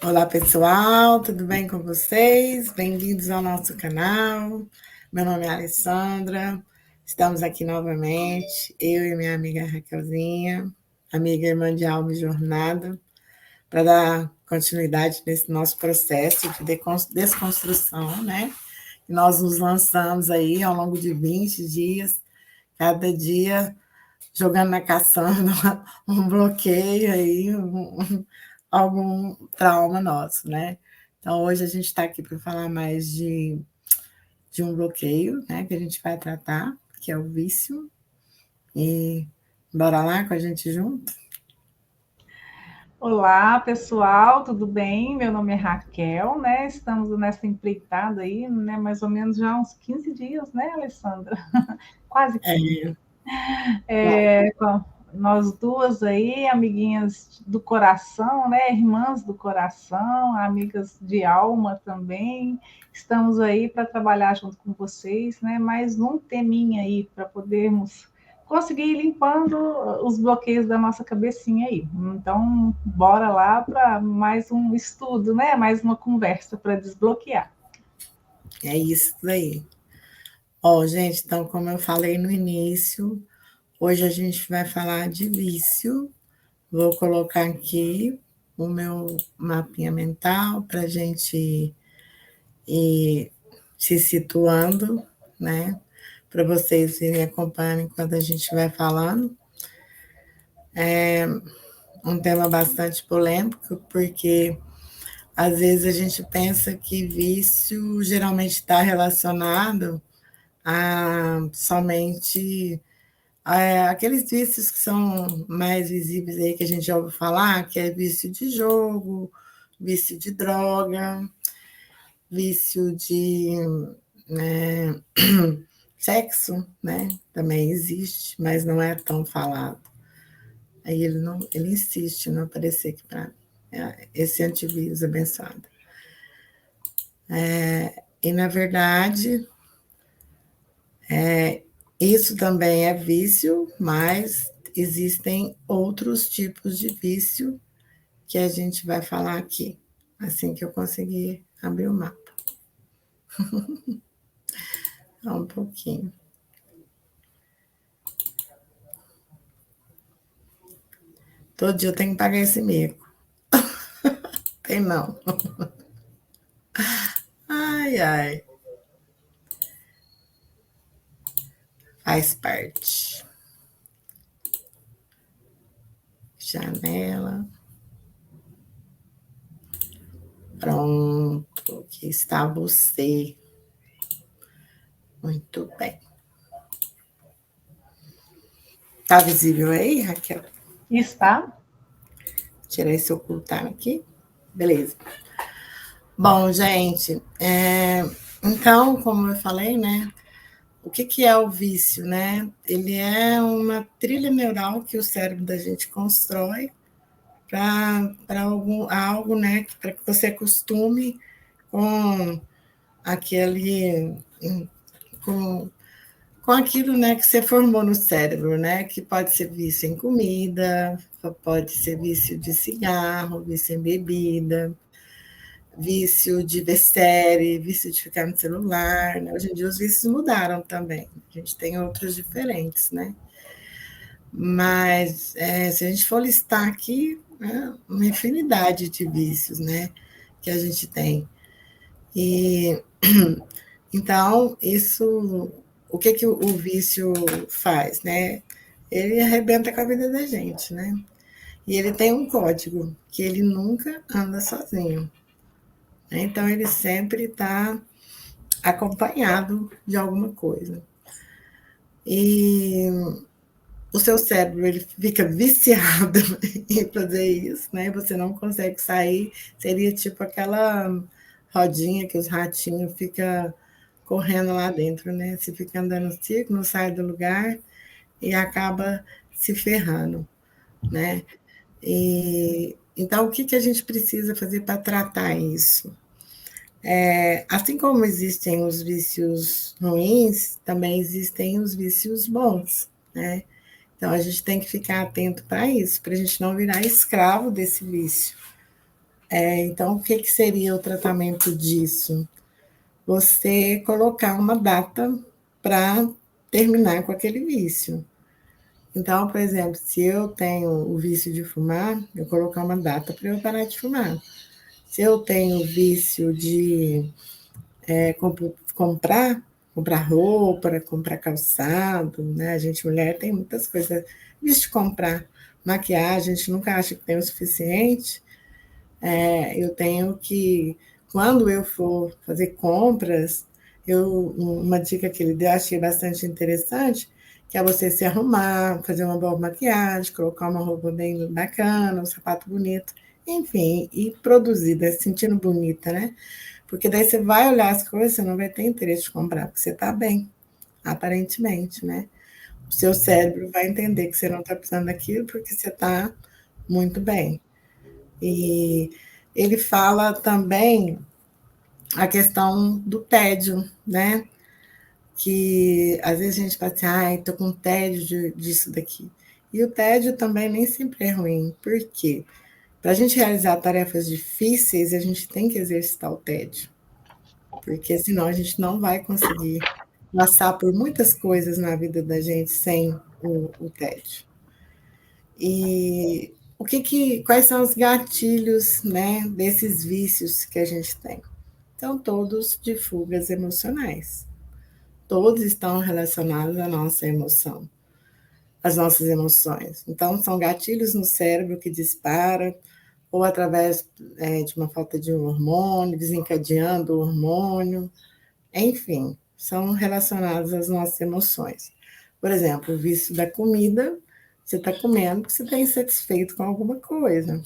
Olá, pessoal, tudo bem com vocês? Bem-vindos ao nosso canal. Meu nome é Alessandra, estamos aqui novamente, eu e minha amiga Raquelzinha, amiga irmã de alma e jornada, para dar continuidade nesse nosso processo de desconstrução, né? Nós nos lançamos aí ao longo de 20 dias, cada dia jogando na caçamba um bloqueio aí, algum trauma nosso, né? Então, hoje a gente está aqui para falar mais de um bloqueio, né? Que a gente vai tratar, que é o vício. E bora lá com a gente junto? Olá, pessoal, tudo bem? Meu nome é Raquel, né? Estamos nessa empreitada aí, né? Mais ou menos já uns 15 dias, né, Alessandra? Quase 15. É, Nós duas aí, amiguinhas do coração, né? Irmãs do coração, amigas de alma também. Estamos aí para trabalhar junto com vocês, né? Mais um teminha aí para podermos conseguir ir limpando os bloqueios da nossa cabecinha aí. Então, bora lá para mais um estudo, né? Mais uma conversa para desbloquear. é isso daí. Ó, gente, então, como eu falei no início, hoje a gente vai falar de vício. Vou colocar aqui o meu mapinha mental para a gente ir se situando, né? Para vocês irem acompanhando enquanto a gente vai falando. Um tema bastante polêmico, porque às vezes a gente pensa que vício geralmente está relacionado a somente aqueles vícios que são mais visíveis aí que a gente já ouviu falar, que é vício de jogo, vício de droga, vício de né, sexo, né? Também existe, mas não é tão falado. Aí ele não, ele insiste em não aparecer aqui para esse antivírus abençoado. E na verdade, isso também é vício, mas existem outros tipos de vício que a gente vai falar aqui, assim que eu conseguir abrir o mapa. Só um pouquinho. Todo dia eu tenho que pagar esse mico. Tem não. Ai, ai. Faz parte. Janela. Pronto. Aqui está você. Muito bem. Tá visível aí, Raquel? Está? Tirar esse ocultar aqui. Beleza. Bom, gente, então, como eu falei, né? O que, que é o vício, né? Ele é uma trilha neural que o cérebro da gente constrói para algo, né? Para que você acostume com aquele com, com aquilo, né, que você formou no cérebro, né? Que pode ser vício em comida, pode ser vício de cigarro, vício em bebida, vício de ver série, vício de ficar no celular, né? Hoje em dia os vícios mudaram também. A gente tem outros diferentes, né? Mas se a gente for listar aqui, né, uma infinidade de vícios, né? Que a gente tem. E então, isso, o que, que o vício faz, né? Ele arrebenta com a vida da gente, né? E ele tem um código, que ele nunca anda sozinho. Né? Então, ele sempre está acompanhado de alguma coisa. E o seu cérebro ele fica viciado em fazer isso, né? Você não consegue sair. Seria tipo aquela rodinha que os ratinhos ficam correndo lá dentro, né? Você fica andando no círculo, não sai do lugar e acaba se ferrando, né? E, então, o que, que a gente precisa fazer para tratar isso? Assim como existem os vícios ruins, também existem os vícios bons, né? Então, a gente tem que ficar atento para isso, para a gente não virar escravo desse vício, Então, o que seria o tratamento disso? Você colocar uma data para terminar com aquele vício. Então, por exemplo, se eu tenho o vício de fumar, eu colocar uma data para eu parar de fumar. Se eu tenho o vício de comprar roupa, comprar calçado, né? A gente, mulher, tem muitas coisas. Vício de comprar maquiagem, a gente nunca acha que tem o suficiente. Eu tenho que, quando eu for fazer compras, uma dica que ele deu, achei bastante interessante, que é você se arrumar, fazer uma boa maquiagem, colocar uma roupa bem bacana, um sapato bonito, enfim, e produzida, se sentindo bonita, né? Porque daí você vai olhar as coisas, você não vai ter interesse de comprar, porque você está bem, aparentemente, né? O seu cérebro vai entender que você não está precisando daquilo porque você está muito bem. E ele fala também a questão do tédio, né? Que às vezes a gente fala assim, ai, tô com tédio disso daqui. E o tédio também nem sempre é ruim. Por quê? Para a gente realizar tarefas difíceis, a gente tem que exercitar o tédio. Porque senão a gente não vai conseguir passar por muitas coisas na vida da gente sem o tédio. E quais são os gatilhos, né, desses vícios que a gente tem? São todos de fugas emocionais. Todos estão relacionados à nossa emoção, às nossas emoções. Então, são gatilhos no cérebro que disparam, ou através de uma falta de um hormônio, desencadeando o hormônio, enfim, são relacionados às nossas emoções. Por exemplo, o vício da comida, você está comendo porque você está insatisfeito com alguma coisa.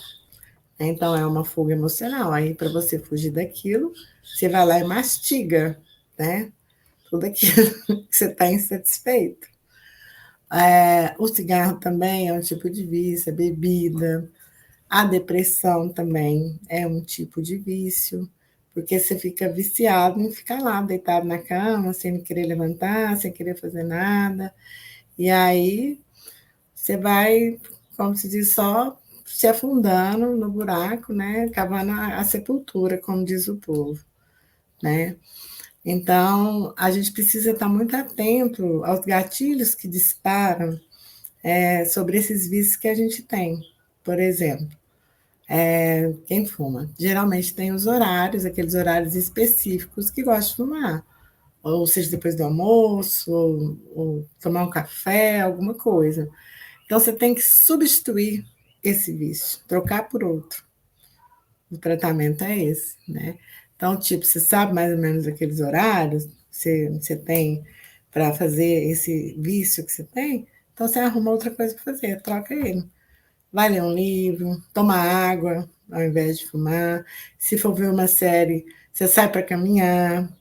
Então, é uma fuga emocional. Aí, para você fugir daquilo, você vai lá e mastiga, né? Tudo aquilo que você está insatisfeito. O cigarro também é um tipo de vício, a bebida. A depressão também é um tipo de vício, porque você fica viciado em ficar lá, deitado na cama, sem querer levantar, sem querer fazer nada. E aí você vai, como se diz, só se afundando no buraco, né? Cavando a sepultura, como diz o povo, né? Então, a gente precisa estar muito atento aos gatilhos que disparam sobre esses vícios que a gente tem. Por exemplo, quem fuma? Geralmente tem os horários, aqueles horários específicos que gosta de fumar. Ou seja, depois do almoço, ou tomar um café, alguma coisa. Então, você tem que substituir esse vício, trocar por outro. O tratamento é esse, né? Então, tipo, você sabe mais ou menos aqueles horários que você tem para fazer esse vício que você tem, então você arruma outra coisa para fazer, troca ele. Vai ler um livro, toma água ao invés de fumar. Se for ver uma série, você sai para caminhar.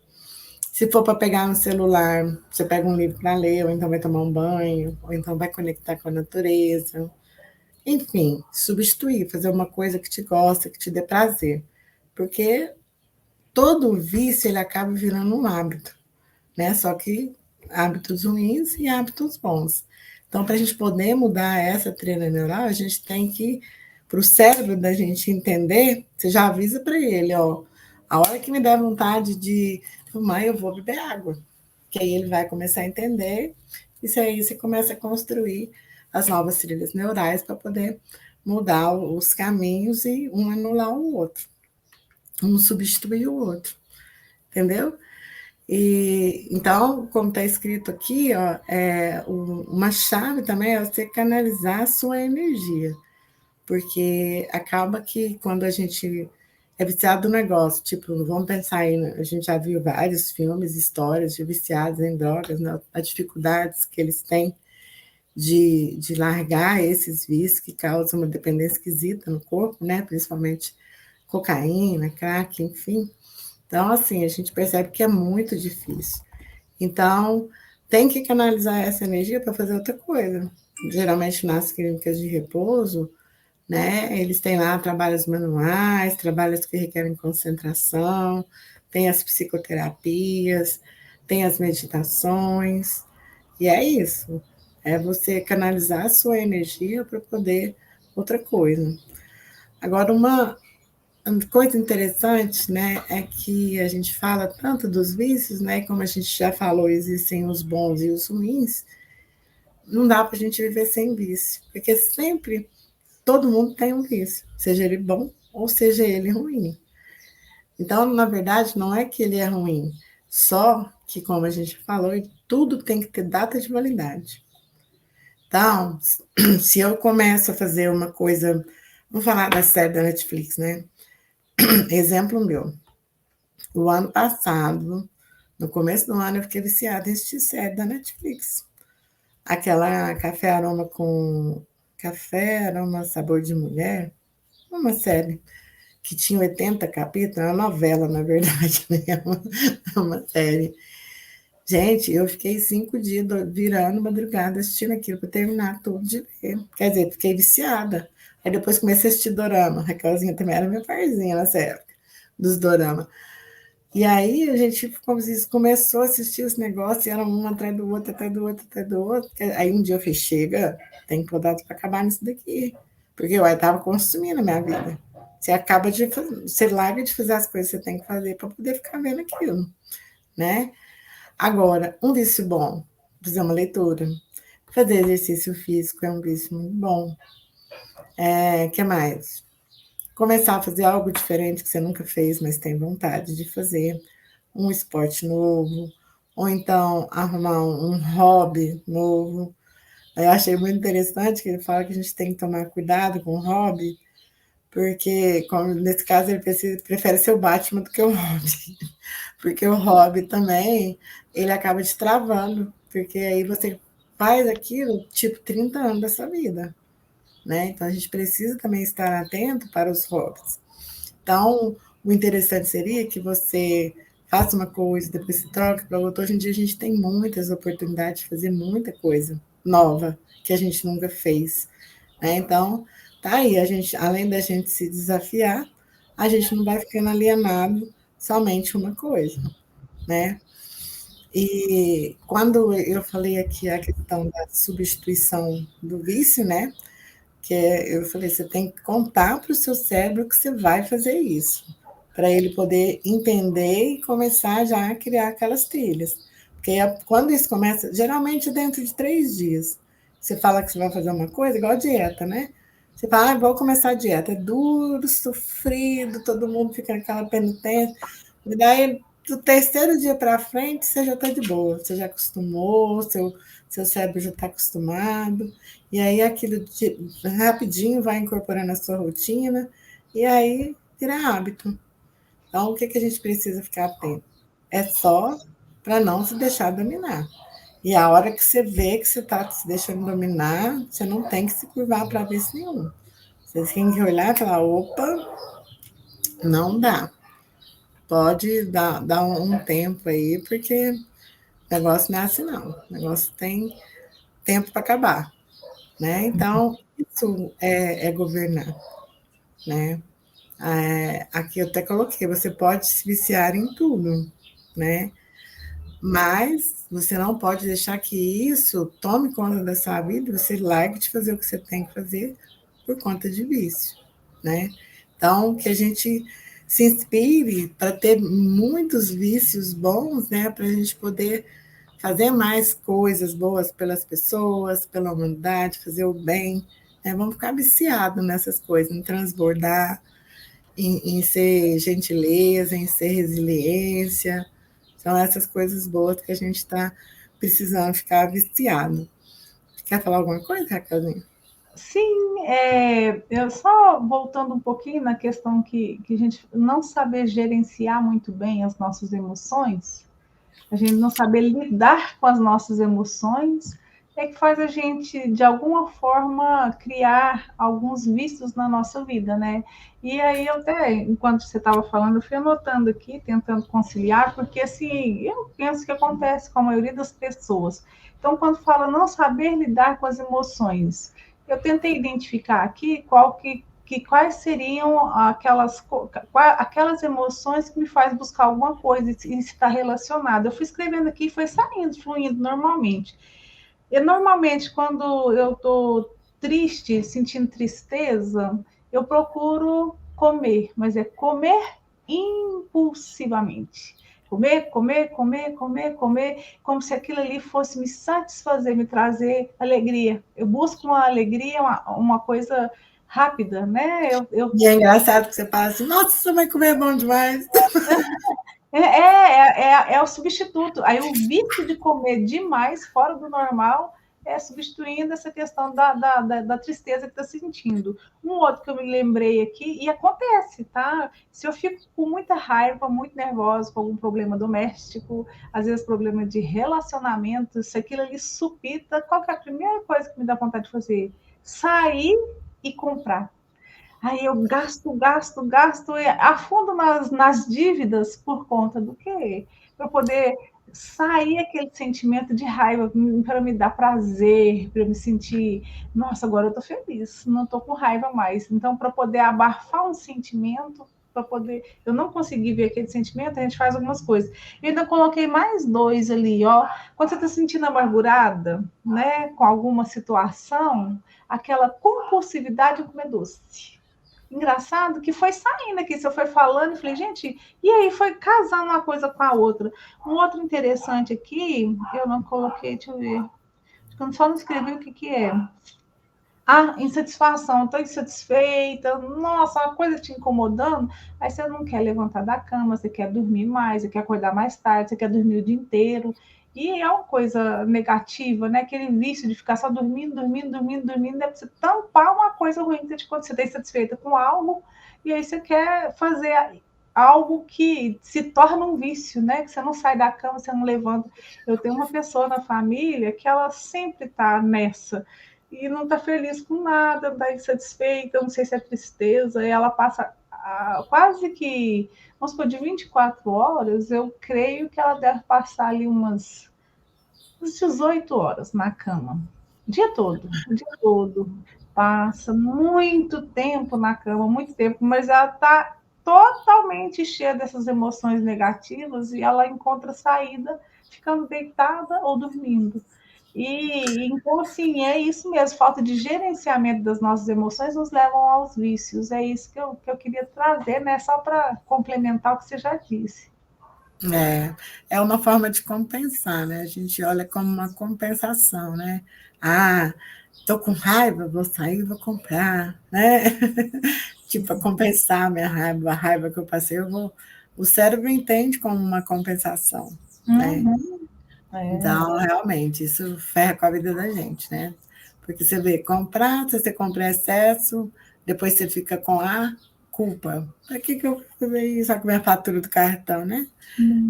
Se for para pegar um celular, você pega um livro para ler, ou então vai tomar um banho, ou então vai conectar com a natureza. Enfim, substituir, fazer uma coisa que te gosta, que te dê prazer. Porque todo vício ele acaba virando um hábito, né? Só que hábitos ruins e hábitos bons. Então, para a gente poder mudar essa trilha neural, a gente tem que, para o cérebro da gente entender, você já avisa para ele, ó, a hora que me der vontade de fumar, eu vou beber água. Que aí ele vai começar a entender, e isso aí você começa a construir as novas trilhas neurais para poder mudar os caminhos e um anular o outro, um substituir o outro, entendeu? E então, como está escrito aqui, ó, uma chave também é você canalizar a sua energia, porque acaba que quando a gente é viciado no negócio, tipo, vamos pensar aí, né? A gente já viu vários filmes, histórias de viciados em drogas, né? As dificuldades que eles têm de largar esses vícios que causam uma dependência esquisita no corpo, né? Principalmente cocaína, crack, enfim. Então, assim, a gente percebe que é muito difícil. Então, tem que canalizar essa energia para fazer outra coisa. Geralmente, nas clínicas de repouso, né, eles têm lá trabalhos manuais, trabalhos que requerem concentração, tem as psicoterapias, tem as meditações, e é isso. É você canalizar a sua energia para poder outra coisa. Agora, uma coisa interessante, né, é que a gente fala tanto dos vícios, né, como a gente já falou, existem os bons e os ruins, não dá para a gente viver sem vício, porque sempre todo mundo tem um vício, seja ele bom ou seja ele ruim. Então, na verdade, não é que ele é ruim, só que, como a gente falou, tudo tem que ter data de validade. Então, se eu começo a fazer uma coisa, vamos falar da série da Netflix, né? Exemplo meu. O ano passado, no começo do ano, eu fiquei viciada em assistir série da Netflix. Aquela Café Aroma Sabor de Mulher, uma série que tinha 80 capítulos, é uma novela, na verdade, né? Uma série. Gente, eu fiquei 5 dias virando madrugada assistindo aquilo para terminar tudo de ver. Quer dizer, fiquei viciada. Aí depois comecei a assistir dorama. A Raquelzinha também era minha parzinha nessa época, dos dorama. E aí a gente começou a assistir os negócios, e era um atrás do outro, atrás do outro, atrás do outro. Aí um dia eu falei, chega, tem que botar para acabar nisso daqui. Porque eu estava consumindo a minha vida. Você larga de fazer as coisas que você tem que fazer para poder ficar vendo aquilo, né? Agora, um vício bom, fazer uma leitura, fazer exercício físico é um vício muito bom. Que mais? Começar a fazer algo diferente que você nunca fez, mas tem vontade de fazer, um esporte novo, ou então arrumar um hobby novo. Eu achei muito interessante que ele fala que a gente tem que tomar cuidado com o hobby, porque, como nesse caso, ele prefere ser o Batman do que o Robin. Porque o hobby também, ele acaba te travando, porque aí você faz aquilo, tipo, 30 anos da sua vida, né? Então, a gente precisa também estar atento para os hobbies. Então, o interessante seria que você faça uma coisa, depois se troca para outra. Hoje em dia, a gente tem muitas oportunidades de fazer muita coisa nova que a gente nunca fez, né? Então, tá aí, a gente, além da gente se desafiar, a gente não vai ficando alienado somente uma coisa, né? E quando eu falei aqui a questão da substituição do vício, né? Eu falei, você tem que contar para o seu cérebro que você vai fazer isso, para ele poder entender e começar já a criar aquelas trilhas. Porque quando isso começa, geralmente dentro de 3 dias, você fala que você vai fazer uma coisa, igual a dieta, né? Você fala, vou começar a dieta. É duro, sofrido, todo mundo fica naquela penitência. E daí, do terceiro dia para frente, você já está de boa, você já acostumou, seu cérebro já está acostumado, e aí aquilo rapidinho vai incorporando a sua rotina, e aí vira hábito. Então, o que a gente precisa ficar atento? É só para não se deixar dominar. E a hora que você vê que você está se deixando dominar, você não tem que se curvar para vício nenhum. Você tem que olhar e falar, opa, não dá. Pode dar um tempo aí, porque o negócio não é assim, não. O negócio tem tempo para acabar, né? Então, isso é governar, né? Aqui eu até coloquei, você pode se viciar em tudo, né? Mas você não pode deixar que isso tome conta da sua vida, você largue de fazer o que você tem que fazer por conta de vício, né? Então, que a gente se inspire para ter muitos vícios bons, né? Para a gente poder fazer mais coisas boas pelas pessoas, pela humanidade, fazer o bem, né? Vamos ficar viciados nessas coisas, em transbordar, em ser gentileza, em ser resiliência. São essas coisas boas que a gente está precisando ficar viciado. Quer falar alguma coisa, Raquelzinha? Sim, eu só voltando um pouquinho na questão que a gente não saber gerenciar muito bem as nossas emoções, a gente não saber lidar com as nossas emoções, é que faz a gente, de alguma forma, criar alguns vícios na nossa vida, né? E aí, eu até, enquanto você estava falando, eu fui anotando aqui, tentando conciliar, porque, assim, eu penso que acontece com a maioria das pessoas. Então, quando fala não saber lidar com as emoções, eu tentei identificar aqui quais seriam aquelas emoções que me fazem buscar alguma coisa e está relacionado. Eu fui escrevendo aqui e foi saindo, fluindo normalmente. E normalmente, quando eu estou triste, sentindo tristeza, eu procuro comer, mas é comer impulsivamente. Comer, comer, comer, comer, comer, como se aquilo ali fosse me satisfazer, me trazer alegria. Eu busco uma alegria, uma coisa rápida, né? E é engraçado que você fala assim, nossa, você vai comer bom demais. É o substituto. Aí o vício de comer demais, fora do normal, é substituindo essa questão da tristeza que está sentindo. Um outro que eu me lembrei aqui, e acontece, tá? Se eu fico com muita raiva, muito nervosa, com algum problema doméstico, às vezes problema de relacionamento, se aquilo ali supita, qual que é a primeira coisa que me dá vontade de fazer? Sair e comprar. Aí eu gasto, gasto, gasto, e afundo nas dívidas por conta do quê? Para poder sair aquele sentimento de raiva, para me dar prazer, para eu me sentir, nossa, agora eu estou feliz, não estou com raiva mais. Então, para poder abafar um sentimento, para poder eu não conseguir ver aquele sentimento, a gente faz algumas coisas. Eu ainda coloquei mais dois ali, ó. Quando você está se sentindo amargurada, né, com alguma situação, aquela compulsividade em comer doce. Engraçado que foi saindo aqui, você foi falando, e falei, gente, e aí foi casando uma coisa com a outra. Um outro interessante aqui, eu não coloquei, deixa eu ver, acho que eu só não escrevi o que é. Ah, insatisfação, estou insatisfeita, nossa, uma coisa te incomodando, aí você não quer levantar da cama, você quer dormir mais, você quer acordar mais tarde, você quer dormir o dia inteiro, e é uma coisa negativa, né? Aquele vício de ficar só dormindo, dormindo, dormindo, dormindo, deve você tampar uma coisa ruim que quando você está insatisfeita com algo, e aí você quer fazer algo que se torna um vício, né? Que você não sai da cama, você não levanta. Eu tenho uma pessoa na família que ela sempre está nessa, e não está feliz com nada, está insatisfeita, não sei se é tristeza, e ela passa quase que, vamos supor, de 24 horas, eu creio que ela deve passar ali umas 18 horas na cama. O dia todo. Passa muito tempo na cama, muito tempo, mas ela está totalmente cheia dessas emoções negativas e ela encontra saída ficando deitada ou dormindo. E então, assim, é isso mesmo, falta de gerenciamento das nossas emoções nos levam aos vícios. É isso que eu queria trazer, né? Só para complementar o que você já disse. É uma forma de compensar, né? A gente olha como uma compensação, né? Ah, estou com raiva, vou sair, vou comprar, né? Tipo, para compensar a minha raiva, a raiva que eu passei, eu vou. O cérebro entende como uma compensação, né? Uhum, Então, realmente, isso ferra com a vida da gente, né? Porque você vê, comprar, se você compra em excesso, depois você fica com a culpa. Para que eu fui fazer isso? Só com a minha fatura do cartão, né?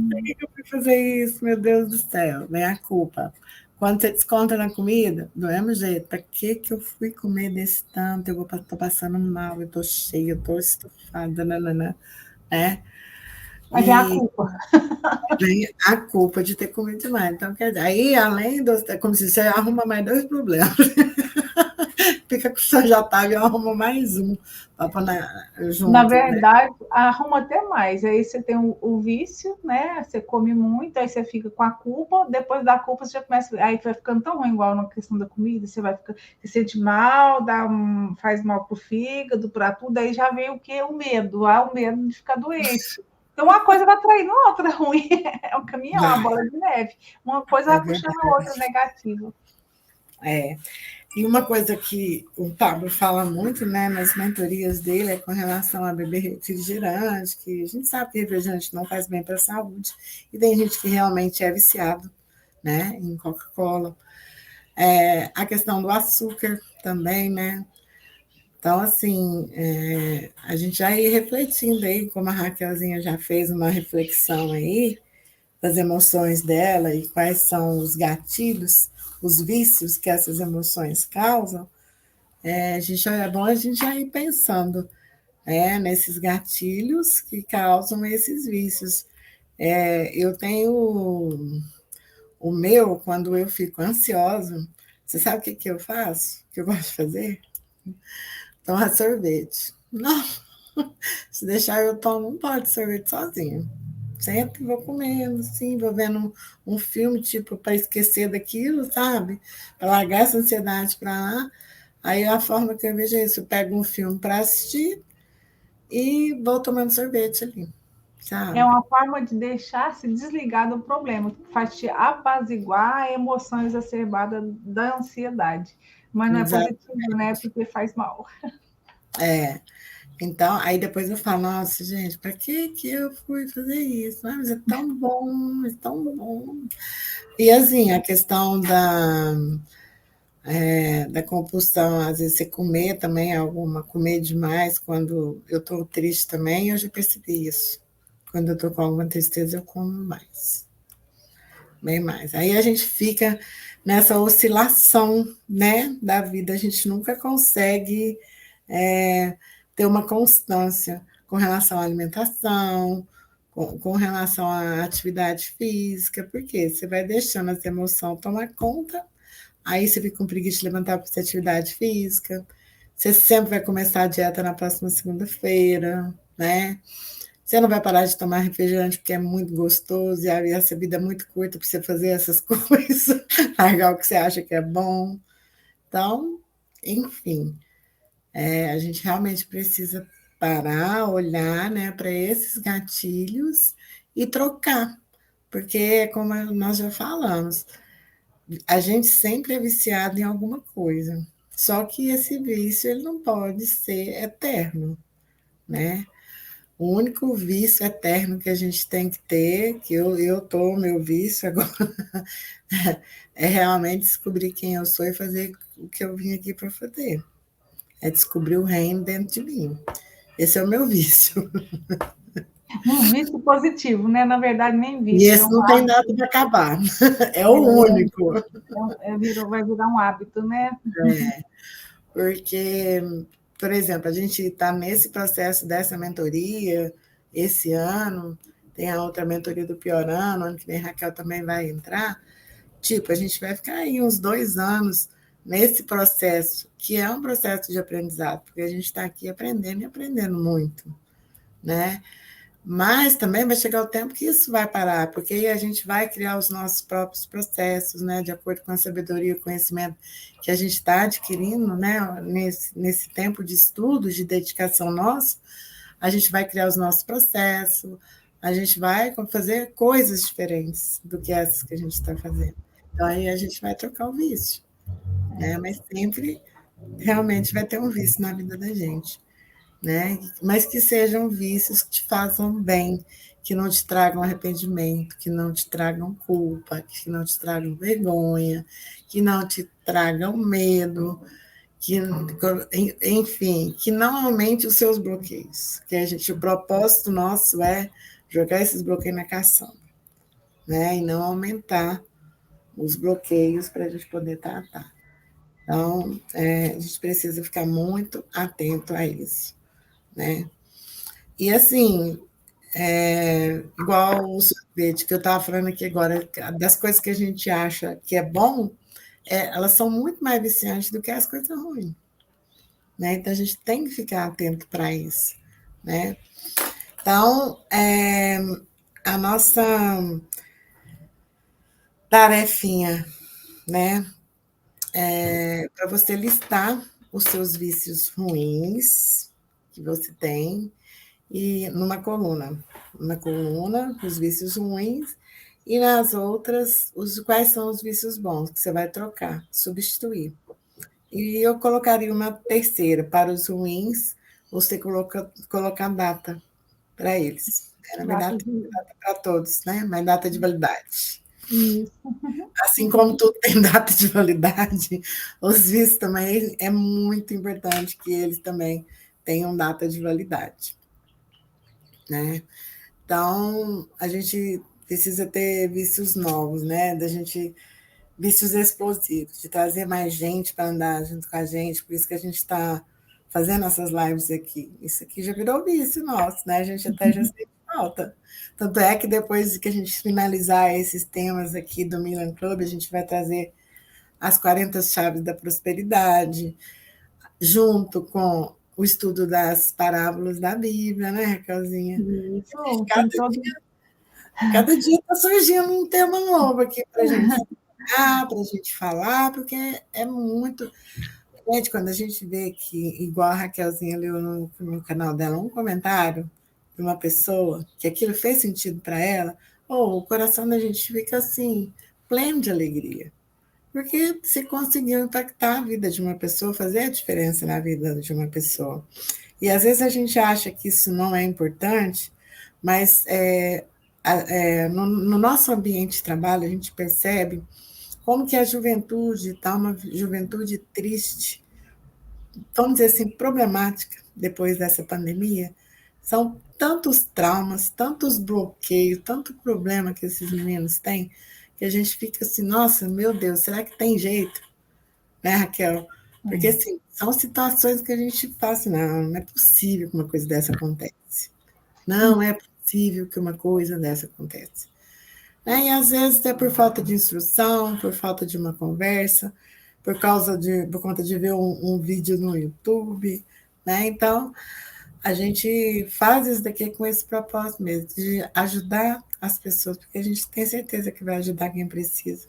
Para que eu fui fazer isso? Meu Deus do céu, vem a culpa. Quando você desconta na comida, do mesmo jeito, para que eu fui comer desse tanto? Eu estou passando mal, eu estou cheia, eu estou estufada, nanana, né? mas é a E culpa. vem a culpa de ter comido demais. Então, quer dizer, aí, além dos. É como se você arruma mais dois problemas. Fica com o seu já tá e arruma mais um para pôr Na junto, né? verdade, arruma até mais. Aí você tem o vício, né? Você come muito, aí você fica com a culpa. Depois da culpa, você já começa. Aí vai ficando tão ruim, igual na questão da comida. Você vai ficar, se sente mal, faz mal pro fígado, para tudo. Aí já vem o quê? O medo. O medo de ficar doente. Então, uma coisa vai traindo a outra ruim. É um caminhão, uma Vai, bola de neve. Uma coisa é vai puxando a outra verdade. negativa. É. E uma coisa que o Pablo fala muito, né, nas mentorias dele é com relação a beber refrigerante, que a gente sabe que refrigerante não faz bem para a saúde, e tem gente que realmente é viciado, né, em Coca-Cola. A questão do açúcar também, né? Então, assim, a gente já ia refletindo aí, como a Raquelzinha já fez uma reflexão aí, das emoções dela e quais são os gatilhos, os vícios que essas emoções causam, é bom a gente já ir pensando, nesses gatilhos que causam esses vícios. Eu tenho o meu, quando eu fico ansiosa, você sabe o que eu faço? O que eu gosto de fazer? Tomar sorvete. Não, se deixar eu tomo um pote de sorvete sozinho. Sempre vou comendo, assim, vou vendo um filme, tipo, para esquecer daquilo, sabe? Para largar essa ansiedade para lá. Aí a forma que eu vejo é isso: eu pego um filme para assistir e vou tomando sorvete ali, É sabe? uma forma de deixar se desligar do problema, faz te apaziguar a emoção exacerbada da ansiedade. Mas não é positivo, né? Exatamente. Porque faz mal. É. Então, aí depois eu falo, nossa, gente, para que eu fui fazer isso? Ah, mas é tão bom. E assim, a questão da compulsão, às vezes você comer também alguma, comer demais, quando eu estou triste também, eu já percebi isso. Quando eu estou com alguma tristeza, eu como mais, bem mais. Aí a gente fica nessa oscilação, né, da vida, a gente nunca consegue ter uma constância com relação à alimentação, com relação à atividade física, porque você vai deixando essa emoção tomar conta. Aí você fica com preguiça de levantar para fazer atividade física. Você sempre vai começar a dieta na próxima segunda-feira, né? Você não vai parar de tomar refrigerante porque é muito gostoso e essa vida é muito curta para você fazer essas coisas, largar o que você acha que é bom. Então, enfim, a gente realmente precisa parar, olhar, né, para esses gatilhos e trocar, porque, como nós já falamos, a gente sempre é viciado em alguma coisa. Só que esse vício ele não pode ser eterno, né? O único vício eterno que a gente tem que ter, que eu tô meu vício agora, é realmente descobrir quem eu sou e fazer o que eu vim aqui para fazer. É descobrir o reino dentro de mim. Esse é o meu vício. Um vício positivo, né? Na verdade, nem E vício, é esse um não tem data hábito. para acabar. É o único. Vai virar um hábito, né? Porque, por exemplo, a gente está nesse processo dessa mentoria esse ano, tem a outra mentoria do Piorano, ano que vem a Raquel também vai entrar. Tipo, a gente vai ficar aí uns 2 anos nesse processo, que é um processo de aprendizado, porque a gente está aqui aprendendo e aprendendo muito, né? Mas também vai chegar o tempo que isso vai parar, porque aí a gente vai criar os nossos próprios processos, né, de acordo com a sabedoria e o conhecimento que a gente está adquirindo, né, nesse tempo de estudo, de dedicação nosso, a gente vai criar os nossos processos, a gente vai fazer coisas diferentes do que essas que a gente está fazendo. Então, aí a gente vai trocar o vício, né, mas sempre realmente vai ter um vício na vida da gente, né? Mas que sejam vícios que te façam bem, que não te tragam arrependimento, que não te tragam culpa, que não te tragam vergonha, que não te tragam medo, que, enfim, que não aumente os seus bloqueios. Que a gente, o propósito nosso é jogar esses bloqueios na caçamba, né? E não aumentar os bloqueios para a gente poder tratar. Então, a gente precisa ficar muito atento a isso, né? E assim, igual o sorvete que eu estava falando aqui agora, das coisas que a gente acha que é bom, elas são muito mais viciantes do que as coisas ruins, né? Então a gente tem que ficar atento para isso, né? Então, a nossa tarefinha, né, para você listar os seus vícios ruins que você tem e numa coluna. Na coluna, os vícios ruins, e nas outras, quais são os vícios bons que você vai trocar, substituir. E eu colocaria uma terceira, para os ruins, você colocar data para eles. Na Data verdade, de. data para todos, né? Mas data de validade. Isso. Assim como tudo tem data de validade, os vícios também é muito importante que eles também tenham data de validade, né? Então, a gente precisa ter vícios novos, né? Da gente, vícios explosivos, de trazer mais gente para andar junto com a gente, por isso que a gente está fazendo essas lives aqui. Isso aqui já virou vício nosso, né? A gente até já sente falta. Tanto é que depois que a gente finalizar esses temas aqui do Milan Club, a gente vai trazer as 40 chaves da prosperidade, junto com o estudo das parábolas da Bíblia, né, Raquelzinha? Isso, tem Cada todo. Cada dia está surgindo um tema novo aqui para a gente estudar, para a gente falar, porque é muito. repente, quando a gente vê que, igual a Raquelzinha leu no canal dela, um comentário de uma pessoa, que aquilo fez sentido para ela, ou o coração da gente fica assim, pleno de alegria. Porque você conseguiu impactar a vida de uma pessoa, fazer a diferença na vida de uma pessoa. E às vezes a gente acha que isso não é importante, mas no nosso ambiente de trabalho a gente percebe como que a juventude está uma juventude triste, vamos dizer assim, problemática depois dessa pandemia. São tantos traumas, tantos bloqueios, tanto problema que esses meninos têm, que a gente fica assim, nossa, meu Deus, será que tem jeito? Né, Raquel? Porque, assim, são situações que a gente fala assim, não é possível que uma coisa dessa acontece. Não é possível que uma coisa dessa aconteça. Né? E, às vezes, é por falta de instrução, por falta de uma conversa, por conta de ver um vídeo no YouTube, né? Então, a gente faz isso daqui com esse propósito mesmo, de ajudar as pessoas, porque a gente tem certeza que vai ajudar quem precisa.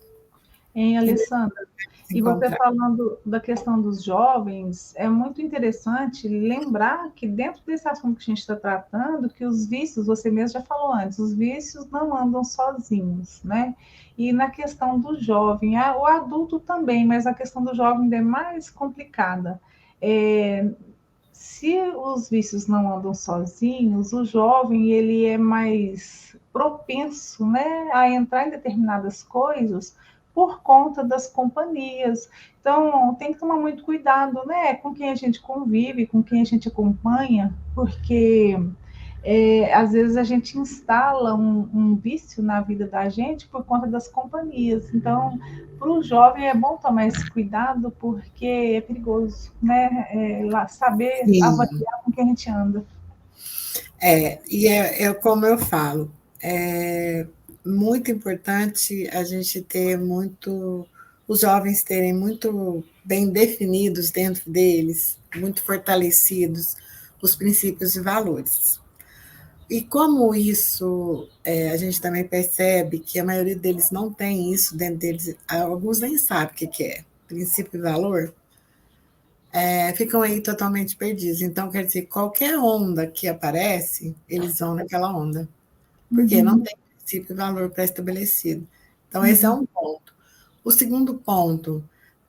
Hein, Alessandra? E você falando da questão dos jovens, é muito interessante lembrar que dentro desse assunto que a gente está tratando, que os vícios, você mesmo já falou antes, os vícios não andam sozinhos, né? E na questão do jovem, o adulto também, mas a questão do jovem ainda é mais complicada. Se os vícios não andam sozinhos, o jovem ele é mais propenso, né, a entrar em determinadas coisas por conta das companhias. Então, tem que tomar muito cuidado, né, com quem a gente convive, com quem a gente acompanha, porque às vezes a gente instala um vício na vida da gente por conta das companhias. Então, para o jovem é bom tomar esse cuidado porque é perigoso, né? Saber Sim. avaliar com quem a gente anda. Como eu falo, é muito importante a gente ter muito, os jovens terem muito bem definidos dentro deles, muito fortalecidos os princípios e valores. E como isso, a gente também percebe que a maioria deles não tem isso dentro deles, alguns nem sabem o que é princípio e valor, ficam aí totalmente perdidos. Então, quer dizer, qualquer onda que aparece, eles vão naquela onda, porque não tem princípio e valor pré-estabelecido. Então, esse é um ponto. O segundo ponto,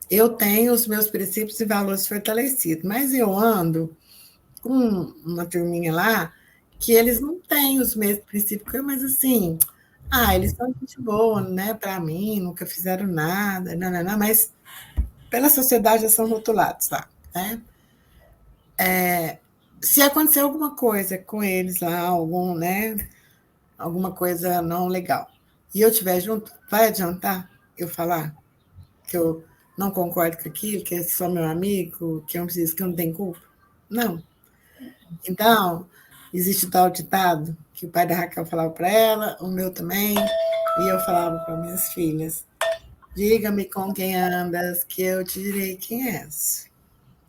eu tenho os meus princípios e valores fortalecidos, mas eu ando com uma turminha lá que eles não têm os mesmos princípios que eu, mas assim, eles são gente boa, né, para mim, nunca fizeram nada, não, mas pela sociedade já são rotulados lá, né? Se acontecer alguma coisa com eles lá, alguma coisa não legal, e eu estiver junto, vai adiantar eu falar que eu não concordo com aquilo, que é só meu amigo, que eu não preciso, que eu não tenho culpa? Não. Então, existe o tal ditado que o pai da Raquel falava para ela, o meu também, e eu falava para minhas filhas: diga-me com quem andas, que eu te direi quem és.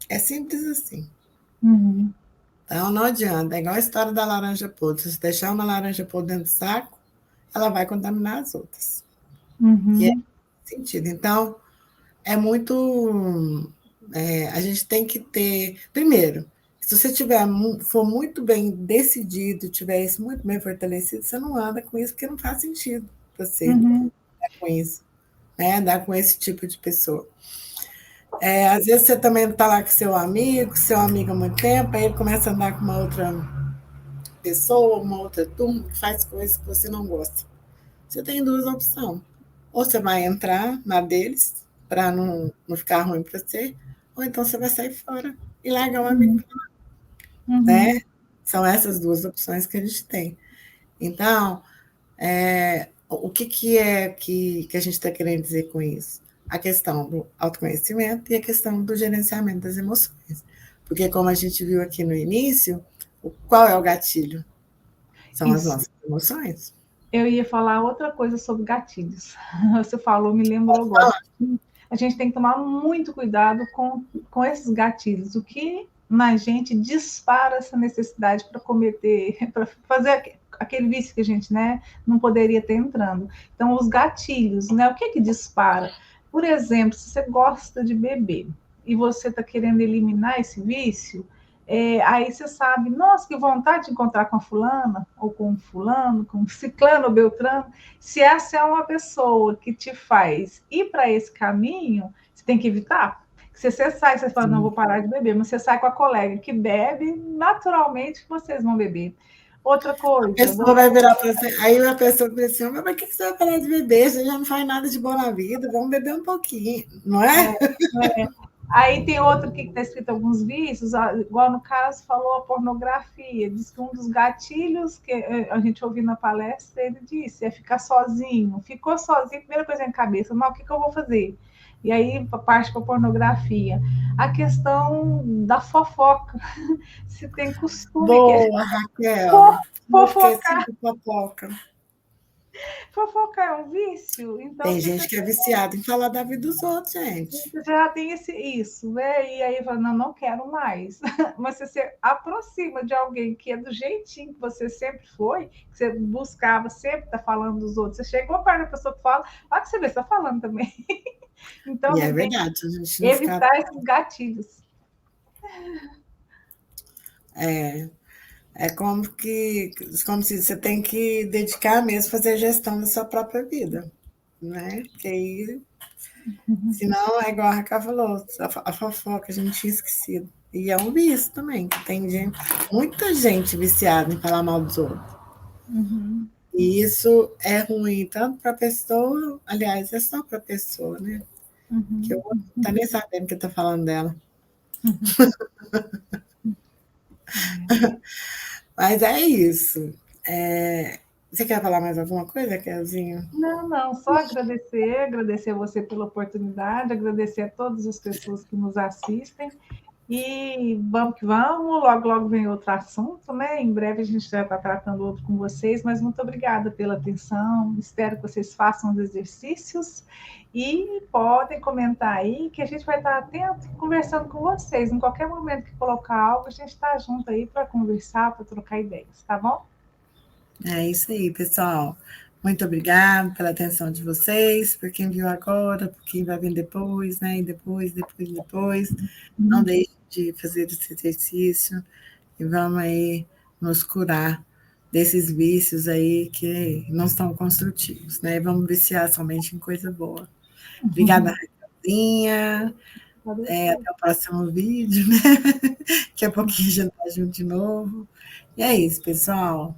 É simples assim. Uhum. Então, não adianta. É igual a história da laranja podre. Se você deixar uma laranja podre dentro do saco, ela vai contaminar as outras. E é Uhum. nesse sentido. Então, é muito. A gente tem que ter. Primeiro, se você for muito bem decidido, tiver isso muito bem fortalecido, você não anda com isso, porque não faz sentido você Uhum. andar com isso, né? Andar com esse tipo de pessoa. Às vezes você também está lá com seu amigo há muito tempo, aí ele começa a andar com uma outra pessoa, uma outra turma, que faz coisas que você não gosta. Você tem duas opções. Ou você vai entrar na deles, para não ficar ruim para você, ou então você vai sair fora e largar o amigo, Uhum. né? São essas duas opções que a gente tem. Então, o que é que a gente está querendo dizer com isso? A questão do autoconhecimento e a questão do gerenciamento das emoções. Porque, como a gente viu aqui no início, qual é o gatilho? São as Isso. nossas emoções. Eu ia falar outra coisa sobre gatilhos. Você falou, me lembrou agora. A gente tem que tomar muito cuidado com esses gatilhos. O que na gente dispara essa necessidade para cometer, para fazer aquele vício que a gente, né, não poderia ter entrando. Então, os gatilhos, né? O que dispara? Por exemplo, se você gosta de beber e você está querendo eliminar esse vício, aí você sabe, nossa, que vontade de encontrar com a fulana, ou com um fulano, com um ciclano ou beltrano. Se essa é uma pessoa que te faz ir para esse caminho, você tem que evitar. Se você sai, você fala, não, vou parar de beber, mas você sai com a colega que bebe, naturalmente vocês vão beber. Outra A coisa, pessoa vai virar para você, aí a pessoa diz assim, mas por que você vai parar de beber? Você já não faz nada de bom na vida, vamos beber um pouquinho, não é? é, aí tem outro que está escrito alguns vícios, igual no caso falou a pornografia, diz que um dos gatilhos que a gente ouviu na palestra, ele disse, é ficar sozinho. Ficou sozinho, primeira coisa na cabeça, não, o que eu vou fazer? E aí parte para a pornografia. A questão da fofoca, se tem costume que Boa, Raquel. Não esqueci fofocar. de fofoca. Fofocar é um vício, então Tem se gente você que é viciada em falar da vida dos outros, gente. você já tem isso, né? E aí fala, não, não quero mais. Mas se você aproxima de alguém que é do jeitinho que você sempre foi, que você buscava sempre estar falando dos outros, você chegou perto da pessoa que fala, olha que você vê, você está falando também. Então, E é você tem que verdade, a gente não ficar. evitar esses gatilhos. É como se você tem que dedicar mesmo a fazer a gestão da sua própria vida, né? Que aí, senão é igual a Raquel falou, a fofoca a gente tinha esquecido. E é um vício também, que tem muita gente viciada em falar mal dos outros. Uhum. E isso é ruim tanto para a pessoa, aliás, é só para a pessoa, né? Que o outro não está nem sabendo que está falando dela. Mas é isso. Você quer falar mais alguma coisa, Kelzinho? Não, não, só agradecer a você pela oportunidade, agradecer a todas as pessoas que nos assistem. E vamos que vamos, logo, logo vem outro assunto, né? Em breve a gente já está tratando outro com vocês, mas muito obrigada pela atenção. Espero que vocês façam os exercícios e podem comentar aí que a gente vai estar atento e conversando com vocês. Em qualquer momento que colocar algo, a gente está junto aí para conversar, para trocar ideias, tá bom? É isso aí, pessoal. Muito obrigada pela atenção de vocês, por quem viu agora, por quem vai vir depois, né? E depois. Não deixe de fazer esse exercício e vamos aí nos curar desses vícios aí que não são construtivos, né? Vamos viciar somente em coisa boa. Obrigada, Raquelzinha. Até o próximo vídeo, né? Daqui a pouquinho já tá junto de novo. E é isso, pessoal.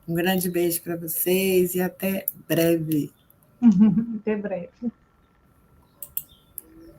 Um grande beijo para vocês e até breve. Até breve.